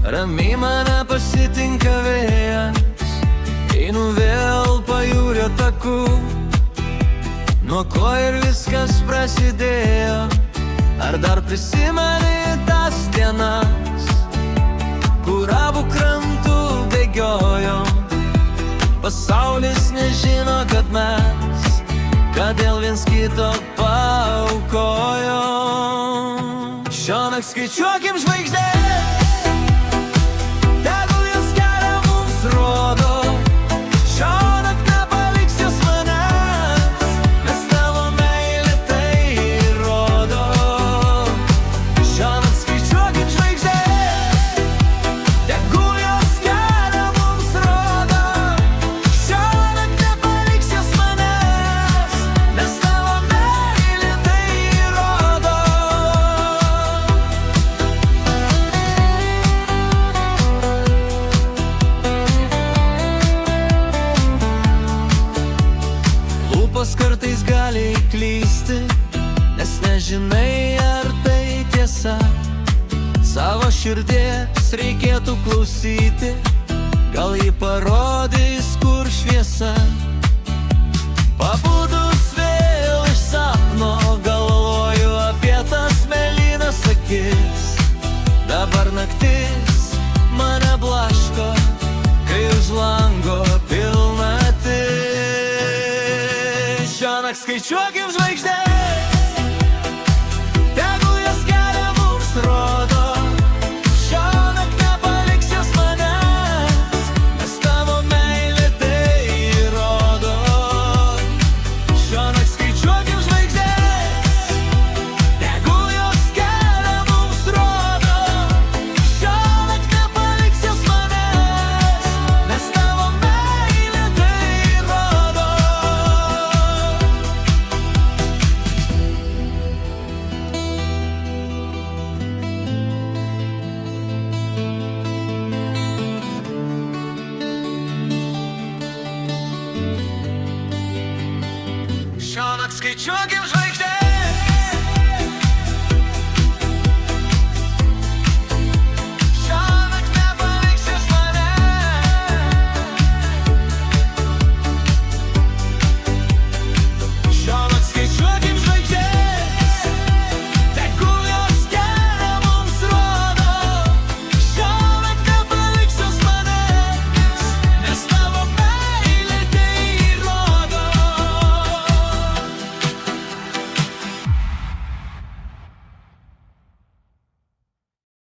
Ramiai mane pasitinka vėjas, einu vėl pajūrio taku, nuo ko ir viskas prasidėjo. Ar dar prisimeni tas dienas, kur abu krantų bėgiojom? Pasaulis nežino, kad mes, kad dėl viens kito paaukojom. Šiąnakt skaičiuokim žvaigždės, tegul jos kelią mums rodo. Šiąnakt nepaliks jos manęs, nes tavo meilė tai įrodo. Šiąnakt skaičiuokim žvaigždės, tegul jos kelią mums rodo. Šiąnakt nepaliks jos manęs, nes tavo meilė tai įrodo. Lūpos kartais gali klysti, nes nežinai, ar tai tiesa. Savo širdies reikėtų klausyti, gal ji parodys, kur šviesa. Pabudus vėl iš sapno, galvoju apie tas mėlynas akis. Dabar naktis mane blaško, kai už lango pilnatis. Šiąnakt skaičiuokim žvaigždės, tegul jos kelią mums rodo. Šiąnakt nepaliks jos manęs, nes tavo meilė tai įrodo. Šiąnakt skaičiuokim žvaigždės, tegul jos kelią mums rodo. Šiąnakt nepaliks jos manęs, nes tavo meilė tai įrodo. Šiąnakt skaičiuokim žvaigždės.